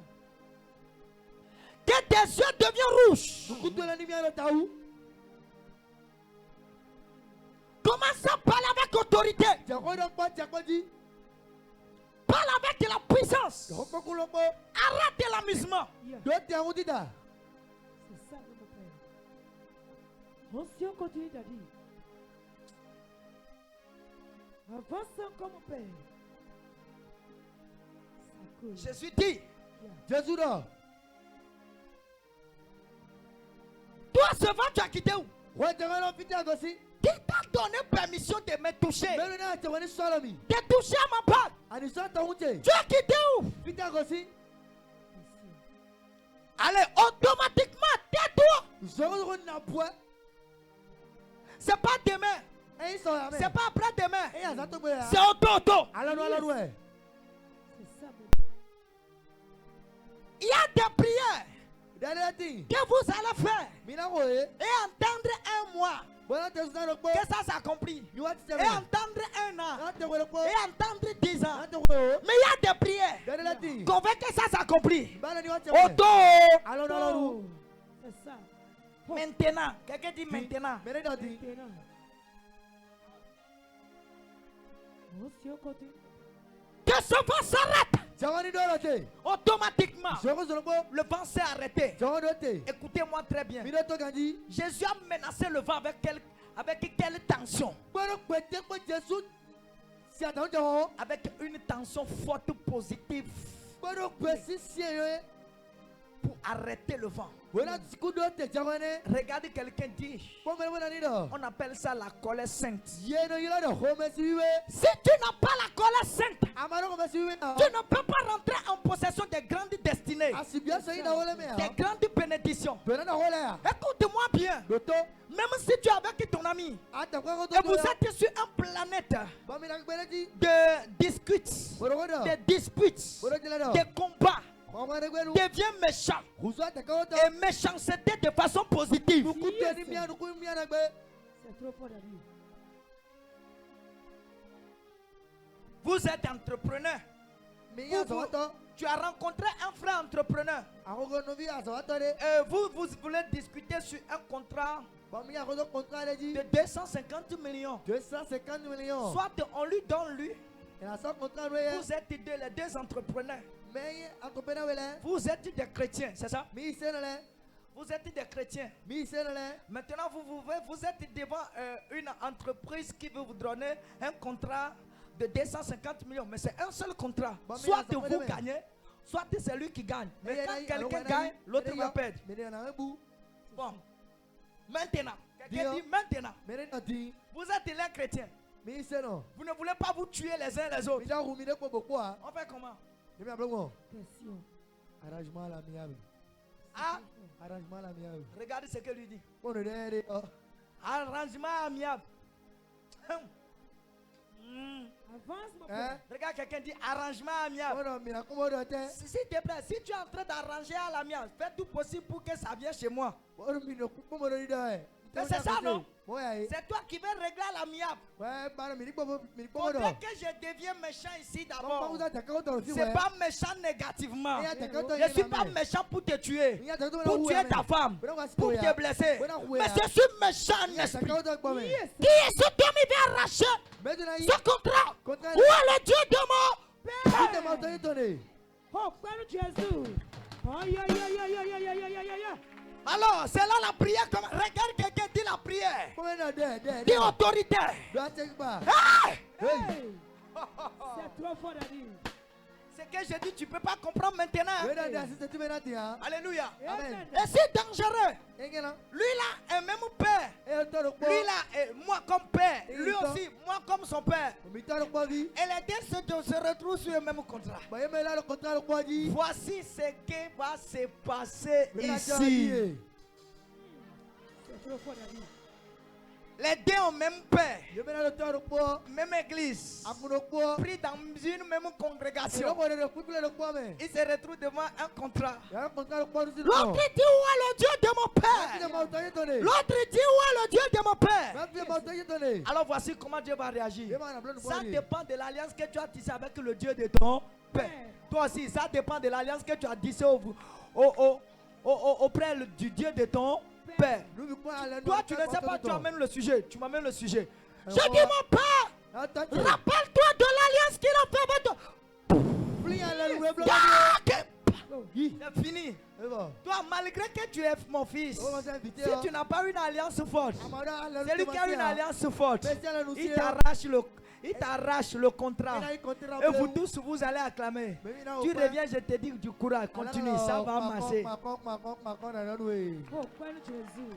Que tes yeux deviennent rouges. Nukuto la nimia lo taou. Commence à parler avec autorité. Jakodo kwa jakodi. Parle avec de la puissance. Joko kuloko. Arrête l'amusement. Yeah. Dote ya udida. C'est ça, mon père. On si on continue, Daddy. Avant ça encore, mon père. Ça coule. Jésus dit, Jésus là. toi seulement tu as quitté où? Ouais, jangalo pita gosi. Qui t'a donné permission de me toucher? Melo na chawani solomi. De toucher à ma part. Ani so ta unche. Tu as quitté où? Pita gosi. Allez, automatiquement, tais-toi. Zoro na poa. C'est pas demain. Eh so ya me. C'est pas après-demain. Eh azato boya. C'est auto. Alano ouais. C'est ça, mon Il y a des prières Dadati. que vous allez faire Mina koe. et entendre un mois Bona te zana ko. que ça s'accomplit. You want to Et tell me? entendre un an. Na te ko ko. Et entendre 10 ans. Na te ko. Mais il y a des prières Dadati. qu'on veut que ça s'accomplit. Bana ni wacha. Auto. Alano. C'est ça. Maintenant. Quelqu'un dit maintenant. Mere dati. Maintenant. On si on continue. Que ce vent s'arrête. Jawani dorote. Automatiquement. Zoro zoro ko. Le vent s'est arrêté. Jawani dote. Écoutez-moi très bien. Mina to ganji. Jésus a menacé le vent avec quelle tension? Bono kwete ko Jésus. Si attend jo. Avec une tension forte positive Bono kwesi sie pour arrêter le vent. Wena siku dote jawani. Regardez quelqu'un dit, Ko me bona ni do. on appelle ça la colère sainte. Yeno yilo do home siwe. Si tu n'as pas la colère sainte, Amaro ko siwe. tu ne peux pas rentrer en possession des grandes destinées, Asibia so ina wole me. des grandes bénédictions. Bena na wole ya. Écoute-moi bien, Doto. même si tu es avec ton ami Ata ko ko et to. vous êtes sur une planète Ba mina gbeleji. de disputes, Boro ko do. de disputes, Boro jela do. de combats, Ko ko de gwenu. deviens méchant Uzo ta ko to. et méchanceté de façon positive. Nukuto ni mia nuku mia na gbe. C'est trop fort, Daddy. Vous êtes entrepreneur. Miya zawato. Tu as rencontré un frère entrepreneur. Ako novi azawato de. Vous voulez discuter sur un contrat Ba miya ko do contrat de ji. de 250 millions. 250 millions. Soit on lui donne lui. Et la so contrat we. Vous êtes les deux entrepreneurs. Mais entrepreneur wele. Vous êtes des chrétiens, c'est ça? Mi senele. Vous êtes des chrétiens. Mi senele. Maintenant, vous êtes devant une entreprise qui veut vous donner un contrat de 250 millions. Mais c'est un seul contrat. Bon, mais Soit ça vous fait le gagnez, soit c'est lui qui gagne. Mais Mais quand il y a- quelqu'un alors, gagne, l'autre va perdre. Mais il y en a un bout. Bon. Maintenant, quelqu'un Dis-le. dit maintenant, Mais il y en a dit. vous êtes les chrétiens. Mi seno. Vous ne voulez pas vous tuer les uns les autres. Mi da rumi de ko beaucoup ah. On fait comment? Mi ablo mo. Question. Arrangement la miable. Ah, Arrangement la miable. regardez ce que lui dit. On est derrière. Oh. Arrangement amiable. Avance, mon Hein? père. Regarde, quelqu'un dit arrangement amiable. Oh non, mais la comment de te. S'il te plaît, si tu es en train d'arranger à l'amiable, fais tout possible pour que ça vienne chez moi. Oh non, mais le coup comment de dire. Mais c'est ça, non? Ouais. C'est toi qui veux régler à l'amiable. Ouais, bah non, mais comment de. Faudrait que je devienne méchant ici Comment d'abord. vous attaquez autant aussi C'est pas méchant négativement. Je suis pas méchant pour te tuer, pour tuer ta femme, pour te blesser. Mais je suis méchant en esprit. Yes. Qui est ce homme qui vient arracher ce contrat? Où est le Dieu de mon père? Oh, Père Jésus. Aïe, aïe, aïe, aïe, aïe, aïe, aïe, aïe, aïe, aïe. Alors, c'est là la prière. Regarde quelqu'un dit la prière. Dis autorité. Hey! Hey. C'est trop fort, Daddy. C'est que j'ai dit, tu ne peux pas comprendre maintenant. hein. Alléluia. Amen. Et c'est dangereux. Lui là est même père. Lui là est moi comme père. Lui aussi, moi comme son père. Et les deux se retrouvent sur le même contrat. Voici ce qui va se passer ici. C'est trop fort, Daddy. Les deux ont même père, Yo mena lo to ro po. même église, Amuno po. pris dans une même Yo congrégation. ko re ku le po me. Ils se retrouvent devant un contrat. Ya ko ka ro po si. L'autre dit où est le Dieu de mon Ti père? mo to yetone. L'autre dit où est le Dieu de mon père? Ba ti mo to yetone. Alors voici comment Dieu va réagir. Yo ma na blon Ça po. dépend de l'alliance que tu as tissée avec le Dieu de ton père. Toi aussi, ça dépend de l'alliance que tu as tissée auprès du Dieu de ton père. Nous vi ko ale. Toi, tu ne sais pas, tu amènes le sujet. Tu m'amènes le sujet. Je Ouais. dis mon père, Attends. rappelle-toi de l'alliance qu'il a fait avec toi. Pli ale le blo. C'est fini. Et bon. Toi, malgré que tu es mon fils, On va s'inviter. si tu n'as pas une alliance forte, Amara ale. c'est lui qui a une alliance forte. Spécial nous Il t'arrache le contrat. Il contrat. Et vous tous, vous allez acclamer. Tu reviens, je te dis du courage, continue, ça va marcher. Oh, Père Jésus.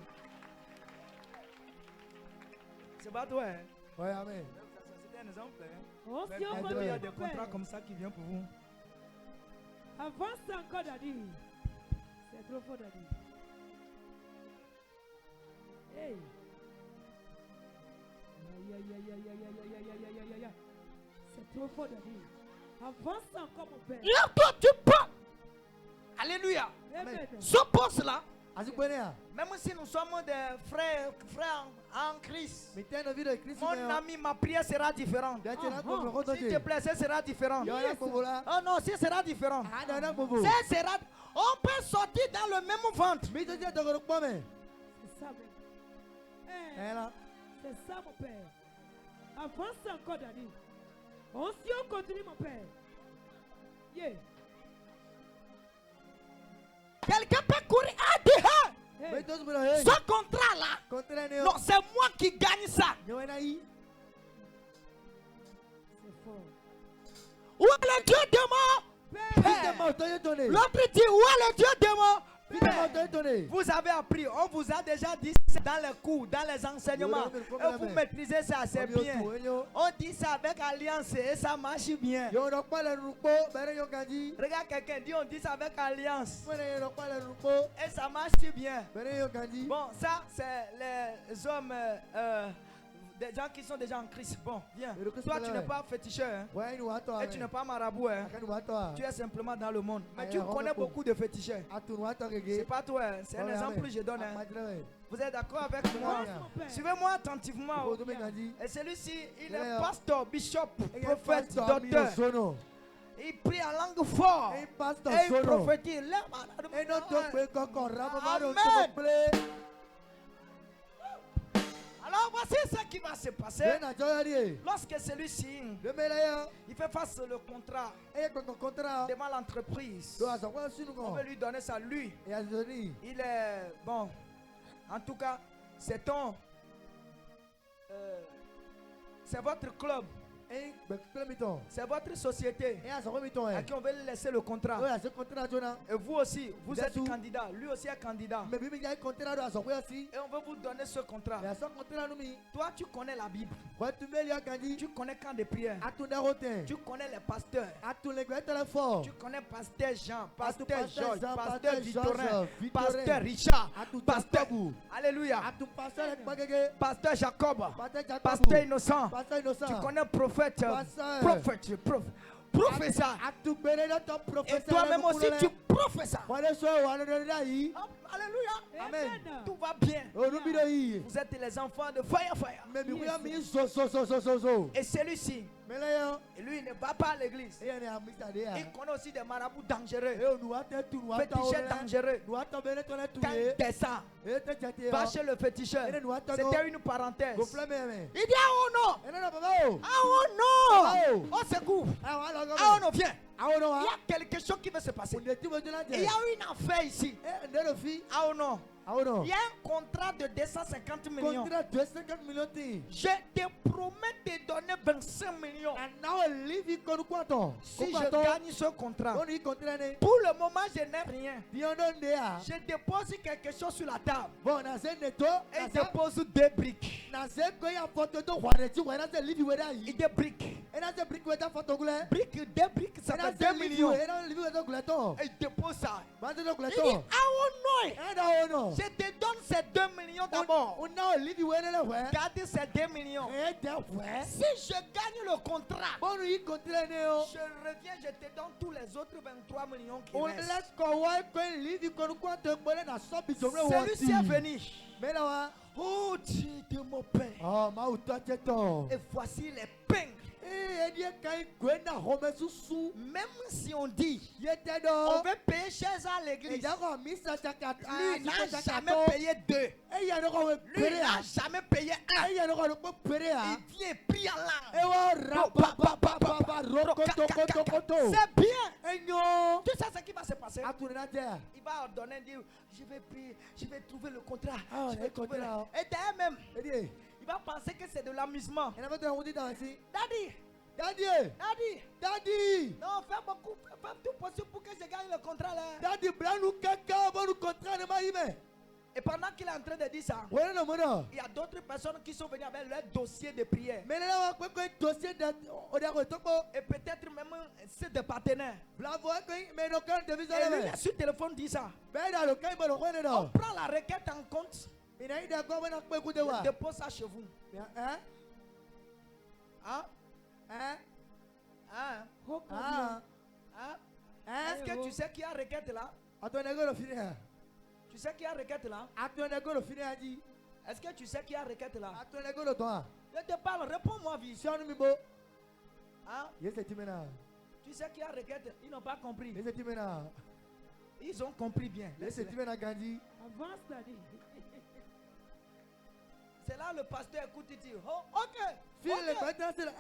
C'est pas toi, hein? Ouais, amen. C'est un exemple, hein? Oh, Mais si on bientôt, il y a des continue, contrats Père. comme ça qui viennent pour vous. Avance encore, Daddy. C'est trop fort, Daddy. Hey. Aïe, aïe, aïe, aïe, aïe, aïe, aïe, aïe, aïe, aïe, aïe, aïe. C'est trop fort, Daddy. Avance encore, mon Père. Là, toi, tu parles. Alléluia. Amen. Ce poste-là, Azikwenea. même si nous sommes des frères en Christ, Mitendo video Kristo. mon ami, ma prière sera différente. Dachela ko Ah, ko S'il te plaît, ce sera différent. Yo na ko bola. Oh non, ce sera différent. Ada na ko bo. Ce sera. On peut sortir dans le même ventre. Mi to je to ko po me. C'est ça, même. Hey. Ela. C'est ça, mon Père. Avance encore, Daddy. Si on continue, mon Père. Yeah. Quelqu'un peut courir à dehors. Hey. Mi to su bola he. Ce contrat-là, Kontra ne. non, c'est moi qui gagne ça. Yo na yi. C'est fort. Où est le Dieu de mon Père. Pite mo to yetone. L'autre dit, où est le Dieu de mon Pite mo père? to yetone. Vous avez appris, on vous a déjà dit ça dans les cours, dans les enseignements. Et vous maîtrisez ça, c'est bien. On dit ça avec alliance et ça marche bien. Yo ro pa le rupo, bere yo kanji. Regarde quelqu'un dit, on dit ça avec alliance Mwene yo pa le rupo, et ça marche bien. bere yo kanji. Bon, ça c'est les hommes, des gens qui sont déjà en Christ. Bon, viens. Et le Christ Toi, est tu là, n'es ouais. pas féticheur, hein? Ouais, ni wato. Et tu n'es pas marabout, hein? Akani wato. Tu es simplement dans le monde. Mais Aïe, tu Robert connais Paul. beaucoup de féticheurs. Atu wato C'est gege. pas toi, hein? C'est un exemple que je donne. Hein? Vous êtes d'accord avec moi? Avance, mon Père. Suivez-moi attentivement. Ko Oh. to me kanji. Et celui-ci, il Ouais, est hein. pasteur, bishop, Et prophète, pasteur mi yo docteur. sono. Il prie en langue forte. Et pasteur Et il sono. prophétise. Et non to pe koko rabo maro Amen. to ple. Alors voici ce qui va se passer Bena joyari. lorsque celui-ci Le melaya. il fait face au contrat E ko kontra. devant l'entreprise. Do aso kwa sunu On ko. veut lui donner ça. Lui, E azoni. il est bon. En tout cas, c'est ton. C'est votre club. E be kle miton. C'est votre société E aso ko miton à e. qui on veut laisser le contrat. Do aso kontra jona. Et vous aussi, vous êtes Dessous. candidat. Lui aussi est candidat. Me bibi jai kontra do aso ko si. Et on veut vous donner ce contrat. E aso kontra no mi. Toi, tu connais la Bible. Kwa tu meli kanji. Tu connais camp de prière. Atu da roten. Tu connais les pasteurs. Atu le gwe tele fort. Tu connais pasteur Jean, pasteur pasteur Georges, Jean, pasteur pasteur Victorin, Georges, Victorin. pasteur Richard, Atu pasteur. Jacobu. Alléluia. Atu pasteur ek bagege. Pasteur Jacob, Pasteur Jacobu. pasteur Innocent. Pasteur Innocent. Tu connais prophète, Pasteur. professeur. Atu bere no to Et professeur. toi-même aussi, tu professeurs. Wale so wale do da yi. Alléluia. Amen. Tout va bien. O nu bi do yi. Vous êtes les enfants de fire. Me mi kuya mi so. Et celui-ci, Mele yo. lui, il ne va pas à l'église. E ne amita de ya. Il connaît aussi des marabouts dangereux, E onu wa te tu nu wa ta o. féticheurs dangereux. Nu wa ta bere to na tu Quand ye. descend, E te chate va yo. chez le féticheur. C'était une parenthèse. Go flame me. Il dit ah oh non, E no baba o. ah oh non, Oh. oh secours, Ah wa lo go. ah oh non viens. Ah o no Il wa. y a quelque chose qui va se passer. On de ti mo jona Il y je. a une affaire ici. E ndero fi. Ah oh non, Ah o no. il y a un contrat de 250 millions. Contrat 250 millions ti. Je te promets de donner 25 millions And now live in Konukwato. si je gagne ce contrat. On y contrat ne. Pour le moment, je n'ai rien. Biondo ndea. Je dépose quelque chose sur la table Bon na se neto. et je dépose 2 briques. Na se ko ya photo to hware ti wena se live wera Et yi. 2 briques. E Et là, c'est brique où est ta photo goulé. Briques, 2 briques, ça fait 2 millions. Et là, le livre est ton gouleton. Et il dépose ça. Bah, c'est ton Il dit, gouleton. ah oh non, Eh, non, non. je te donne ces 2 millions d'abord. On a un livre où elle est là, ouais. Garde ces 2 millions. Eh, t'es ouais. Si je gagne le contrat, Bon, nous, il continue, Néo. je reviens, je te donne tous les autres 23 millions qui On restent. laisse qu'on voit qu'un livre qu'on quoi te connaît dans son bidon. Celui-ci est venu. Mais là, Oh Dieu de mon père. oh, ma ou toi, t'es ton. Et voici les pains. Eh, elle dit quand il gouena Rome sous. Même si on dit, Il était on dans. veut payer cher à Et l'église. d'accord, mis ça, ça, Lui, il n'a jamais payé 2. Et il y a encore un Lui, il n'a jamais payé 1. Et il y a encore un péré. Il vient prier en Et langue. on rapa, rokoto. C'est bien. Et non. Tu sais ce qui va se passer? À tourner la terre. Il va ordonner, dire, je vais prier, je vais trouver le contrat. Ah, je vais le trouver contrat. Et derrière même, Et dit, il va penser que c'est de l'amusement. il y en avait un dit dans ici. Daddy, Daddy, daddy, daddy. non, fais beaucoup, fais tout possible pour que je gagne le contrat là. Daddy, blanc nous caca, bon nous contrat de maïme. Et pendant qu'il est en train de dire ça, Ouais, non, non. il y a d'autres personnes qui sont venues avec leur dossier de prière. Mais là, on a un dossier de. On a un topo. Et peut-être même c'est des partenaires. Bravo, mais nos camps de Et lui, visa. sur le téléphone, dit ça. Mais dans le cas, il va le voir. On prend la requête en compte. Il a eu d'accord, on a pas écouté. Je dépose ça chez vous. Hein? Hein? Hein? Hein? Ah. Hein? Hein? Est-ce que tu sais qui a requête là? Attends, on a fini. Tu sais qui a requête là? Attends, on a fini. Dit. Est-ce que tu sais qui a requête là? Attends, on a toi. Je te parle, réponds-moi vite. Si on nous beau. Hein? Yes, c'est maintenant. Tu sais qui a requête? Ils n'ont pas compris. Yes, c'est maintenant. Ils ont compris bien. Yes, c'est maintenant, Gandhi. Avance, Daddy. C'est là le pasteur écoute et dit, oh, ok. File le Ok. bâtiment, c'est là.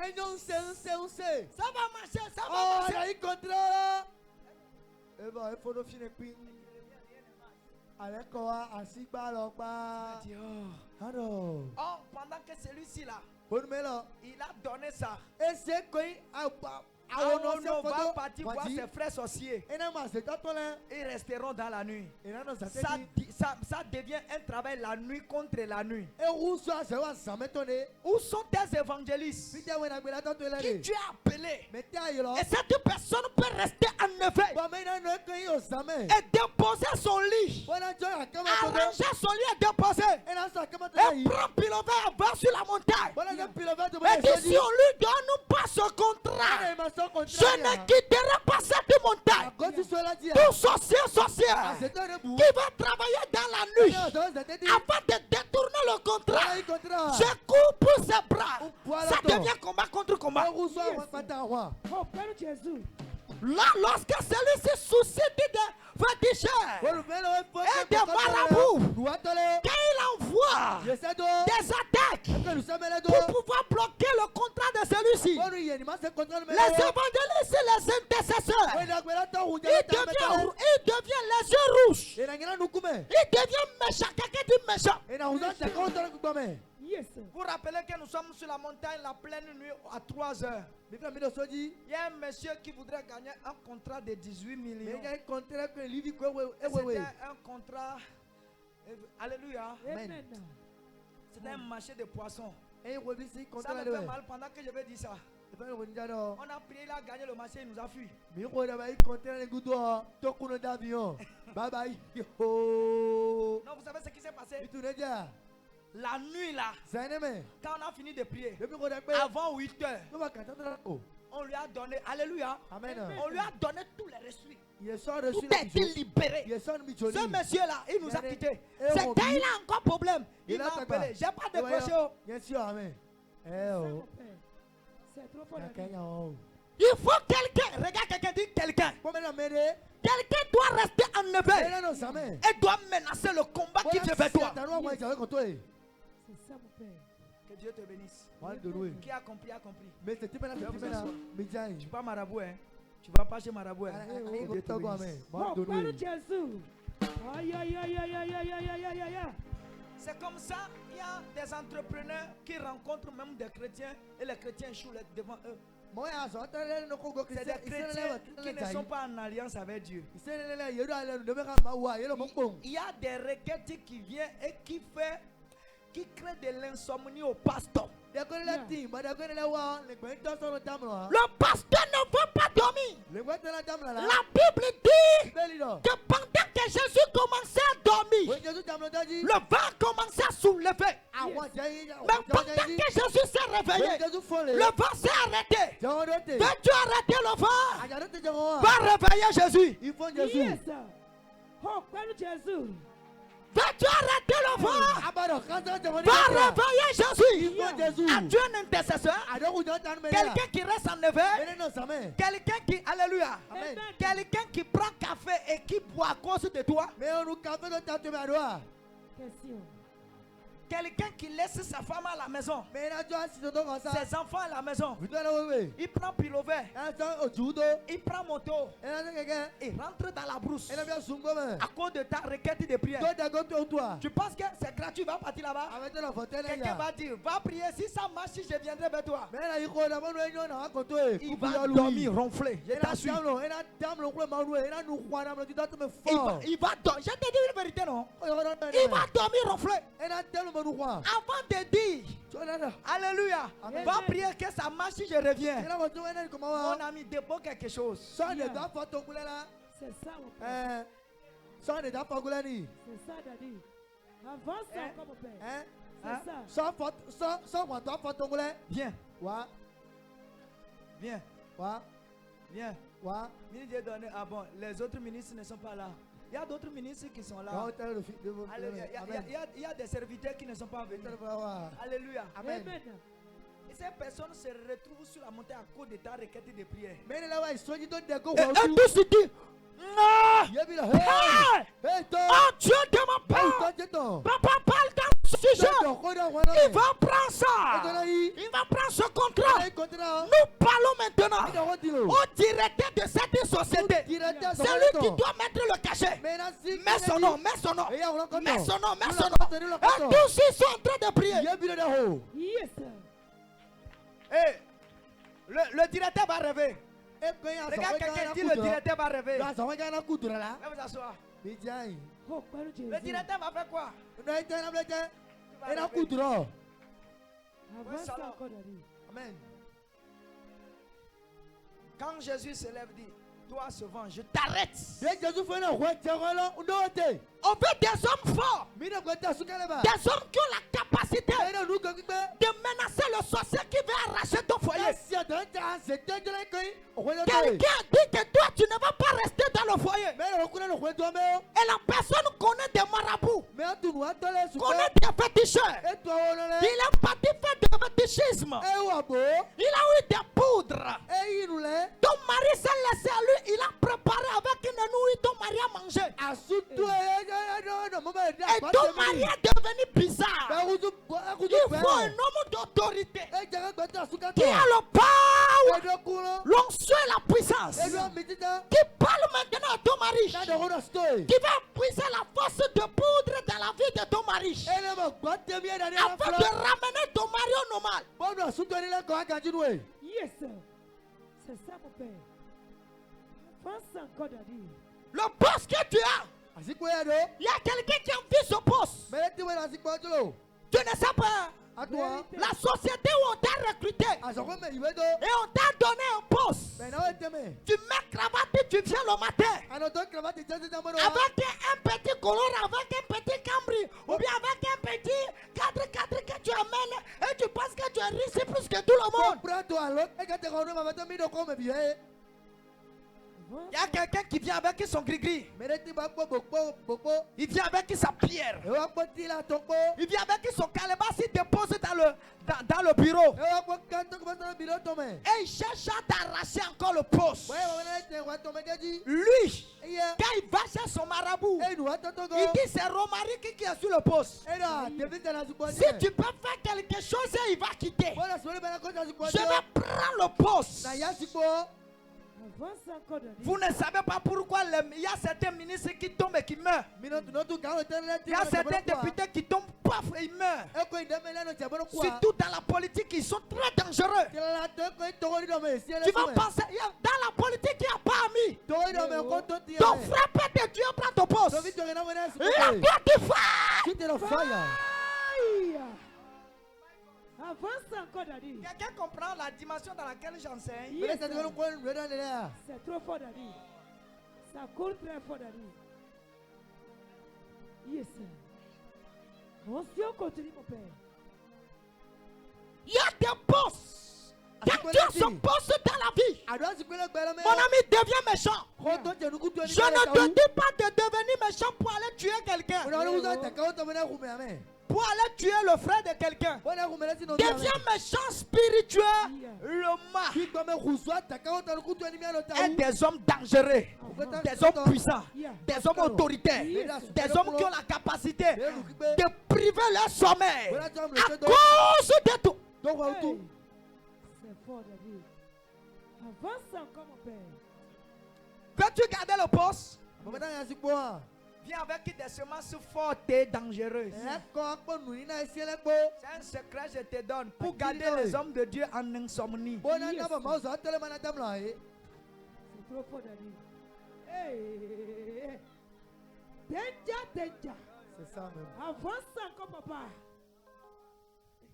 On sait. Ça va marcher, ça va Oh, marcher. il a eu contrôle. Eh ben, il faut nous finir. Avec quoi? Assis par là, pas. Il a dit, oh. Alors. Oh, pendant que celui-ci là, Bonne là. il a donné ça. Et c'est quoi? Ah, on va partir voir ses frères sorciers. Et non, c'est toi là. Ils resteront dans la nuit. Et non, ça Ça devient un travail la nuit contre la nuit. Et où ça, c'est quoi ça m'étonne? Où sont tes évangélistes Putain, on a mis la tante là. qui tu as appelé? Mais t'es là. Et cette personne peut rester en éveil Bon, mais non, non, on s'en met. et déposer son lit. Voilà, tu as comment Arranger son lit et déposer. Et là, ça, comment Et prendre pilover va sur la montagne. voilà, le pilote de Et dit si on lui donne pas ce contrat, je ne quitterai pas cette montagne. Tout sorcière C'est un rebou. qui va travailler dans la nuit avant de détourner le contrat. Je coupe ses bras. Ça devient combat contre combat. Oh, Père Jésus. Là, lorsque celui-ci soucie de féticheurs et des marabouts, quand il envoie des attaques pour pouvoir bloquer le contrat de celui-ci, les évangélistes et les intercesseurs, ils deviennent les yeux rouges. Ils deviennent méchants. Quelqu'un dit méchant. Yes. Vous rappelez que nous sommes sur la montagne la pleine nuit à 3 heures. Il y a un monsieur qui voudrait gagner un contrat de 18 millions. C'était un contrat. Alléluia. Amen. C'était un marché de poissons. Ça me Ça fait mal pendant que je vais dire ça. On a prié, il a gagné le marché, il nous a fui. Bye bye. Non, vous savez ce qui s'est passé? La nuit là, quand on a fini de prier, avant 8 heures, on lui a donné, alléluia, on lui a donné tous les reçus. Tout a été libéré. Ce monsieur là, il nous a quittés. C'est quand il a encore problème. Il m'a appelé. J'ai pas décroché. Bien sûr, amen. C'est trop fort. Daddy. Il faut quelqu'un. Regarde, quelqu'un dit quelqu'un. Quelqu'un doit rester en éveil et doit menacer le combat qui vient vers toi. C'est ça, mon Père. Que Dieu te bénisse. Qui Qui a compris, a compris. tu Tu vas marabout, hein. Tu vas pas chez marabout, hein. Que Dieu te bénisse. Oh, Père Jésus. Aïe, aïe, aïe, aïe, aïe, aïe, aïe, aïe, aïe, aïe. C'est comme ça, il y a des entrepreneurs qui rencontrent même des chrétiens et les chrétiens échouent devant eux. C'est des chrétiens qui ne sont pas en alliance avec Dieu. Il y a des requêtes qui viennent et qui créent de l'insomnie au pasteur. Le pasteur ne veut pas dormir. La Bible dit que pendant que Jésus commençait à dormir, le vent commençait à soulever. Mais pendant que Jésus s'est réveillé, le vent s'est arrêté. Veux-tu arrêter le vent? Va réveiller Jésus. Yes. Oh, quel Jésus. Veux-tu arrêter le vent? Va réveiller Jésus. As-tu un intercesseur? Quelqu'un qui reste en éveil? Quelqu'un qui, alléluia, Amen. quelqu'un qui prend café et qui boit à cause de toi? Question. Quelqu'un qui laisse sa femme à la maison, ses enfants à la maison, il prend pilover, il prend moto, il rentre dans la brousse à cause de ta requête de prière. Tu penses que c'est gratuit, va partir là-bas? Quelqu'un va dire, va prier, si ça marche, si je viendrai vers toi. Il va dormir ronflé, je t'assure. Il va dormir, je te dis une vérité, non? Il va dormir ronflé. Avant de dire, alléluia, Amen. va prier que ça marche si je reviens. Mon ami, dépose quelque chose. C'est ça, mon père. C'est ça, Daddy. Avance encore, mon père. C'est ça. Viens, viens, viens. Ministre de donner, ah bon, les autres ministres ne sont pas là. Il y a d'autres ministres qui sont là. Alléluia. Il y a des serviteurs qui ne sont pas venus. Alléluia. Amen. Et ces personnes se retrouvent sur la montée à cause de ta requête de prière. Et tous se disent, non! Hey! Oh Dieu de mon père! Papa parle dans ce sujet. Il va prendre ça. Il va prendre ce contrat. Nous parlons maintenant au directeur de cette société. C'est lui qui doit mettre le cachet. Mets son nom, mets son nom. Mets son nom, mets son nom. Et tous ils sont en train de prier. Yes. Hey, le directeur va rêver. Regarde quelqu'un dit le directeur va rêver. Viens vous asseoir. Oh, quel Le Jésus. directeur va faire quoi? Tu vas rêver. Avance encore, Daddy. Quand Jésus se lève, dit, toi ce vent, je t'arrête. On veut des hommes forts, des hommes qui ont la capacité de menacer le sorcier qui veut arracher ton foyer. Quelqu'un dit que toi tu ne vas pas rester dans le foyer. Et la personne connaît des marabouts, connaît des féticheurs. Il est parti faire du fétichisme. Il a eu des poudres. Ton mari s'est laissé à lui, il a préparé avec une nouille ton mari a mangé. Et ton mari est devenu bizarre. Il faut un homme d'autorité qui a le power, l'onction et la puissance, qui parle maintenant à ton mari, qui va puiser la force de poudre dans la vie de ton mari, afin de ramener ton mari au normal. Yes. C'est ça, mon père. Avance encore, Daddy. Le poste que tu as, il y a quelqu'un qui a envie ce poste. Tu ne sais pas. Vérité. La société où on t'a recruté et on t'a donné un poste. Tu mets cravate, tu viens le matin avec un petit color, avec un petit cambri ou bien avec un petit 4x4 que tu amènes et tu penses que tu es riche plus que tout le monde. Il y a quelqu'un qui vient avec son gris-gris. Il vient avec sa pierre. Il vient avec son calebasse, il dépose dans le bureau. Et il cherche à t'arracher encore le poste. Lui, quand il va chez son marabout, il dit c'est Romaric qui est sur le poste. Si tu peux faire quelque chose, il va quitter. Je vais prendre le poste. Avance encore, Daddy. Vous ne savez pas pourquoi il y a certains ministres qui tombent et qui meurent. Il y a certains députés qui tombent, paf, et ils meurent. Surtout dans la politique, ils sont très dangereux. Tu vas penser, dans la politique, il n'y a pas ami. Ton frère peut te tuer, prends ton poste. Il y a toi qui fais. Aïe. Avance encore, Daddy. Quelqu'un comprend la dimension dans laquelle j'enseigne? Yes, Peut-être que nous pouvons nous donner là. c'est trop fort, Daddy. Ça coule très fort, Daddy. Yes, sir. On continue, mon père. Il y a des boss. Quelqu'un a son poste dans la vie. Mon ami devient méchant. Je ne te dis pas de devenir méchant pour aller tuer quelqu'un. Pour aller tuer le frère de quelqu'un. Deviens méchant spirituellement. Et des hommes dangereux. Des hommes puissants. Des hommes autoritaires. Des hommes qui ont la capacité de priver leur sommeil. À cause de tout. Hey. C'est fort, David. Avance encore, mon père. Veux-tu garder le poste? Viens avec des semences fortes et dangereuses. C'est un secret, je te donne. Pour garder les hommes de Dieu en insomnie. C'est trop fort, David. Hey. Danger. C'est ça même. Avance encore, papa.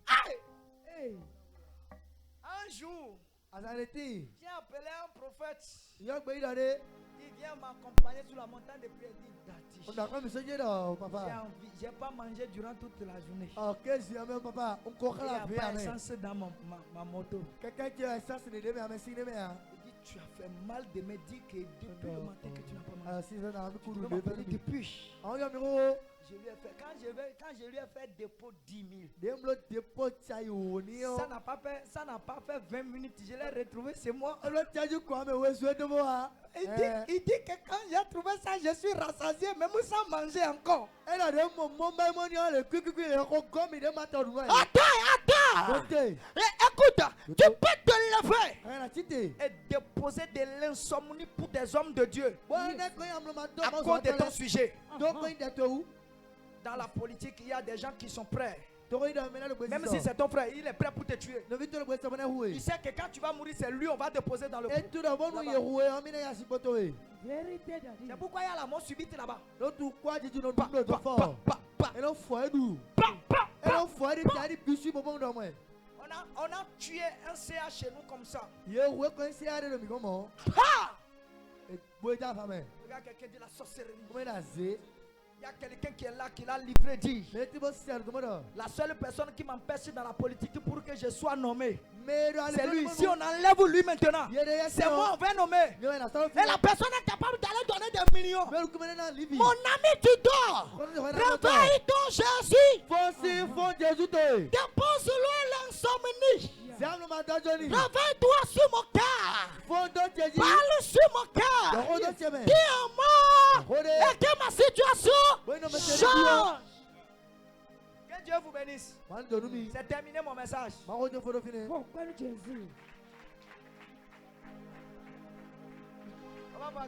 Aïe! Hey. Un jour, Azareti. j'ai appelé un prophète. Il y a un peu Il vient m'accompagner sur la montagne de prière. Il dit, on Dati, a comme ça, j'ai papa. envie, j'ai pas mangé durant toute la journée. Ok, si même papa, on court Il n'y la a vie. pas d'essence dans ma moto. Quelqu'un qui a ça, c'est des demi à mes signes. Il dit, tu as fait mal de me dire que depuis le matin que tu n'as pas mangé. Alors, si on a un coup Tu de peux m'appeler deux, depuis. on y a un Je lui ai fait, quand je lui ai fait dépôt 10 000, dépôt. ça n'a pas fait 20 minutes. Je l'ai retrouvé, c'est moi. On a dit quoi, mais où est-ce que moi? Il dit que quand j'ai trouvé ça, je suis rassasié, même sans manger encore. Elle a dit, mon le cucu, comme il est matin. Attends. Écoute, tu peux te lever Rien à citer. et déposer de l'insomnie pour des hommes de Dieu à cause cause de ton sujet. Donc, il est où? Dans la politique, il y a des gens qui sont prêts. Même Même si c'est ton frère, il est prêt pour te tuer. le vite le Il sait que quand tu vas mourir, c'est lui, on va déposer dans le et tout d'abord, nous y est Vérité, Daddy. C'est pourquoi il y a la mort subite là-bas. l'autre quoi, dit nous Pa, double de pa, fort. pa, pa, pa, Et l'on fait nous. pa, pa, Et pa. l'on fait des petits bisous pour moi. On a tué un CA chez nous comme ça. Il y a où est-ce que c'est à le micro? Ha! Et vous ta femme. Regarde quelqu'un dit la sorcellerie. Comment il a zé? Il y a quelqu'un qui est là, qui l'a livré, dit. Mais tu vas se faire comment? La seule personne qui m'empêche dans la politique pour que je sois nommé, Mais c'est lui. Si on enlève lui maintenant, c'est moi, on va nommer. Et Et la personne est capable d'aller donner des millions. Mon ami, tu dors. Réveille-toi, Jésus. Dépose-lui l'insomnie. Réveille-toi sur mon cœur. Parle sur mon cœur. Dis un mot. Et que ma situation change. Que Dieu vous bénisse. C'est terminé mon message. Pourquoi le Jésus? On va voir.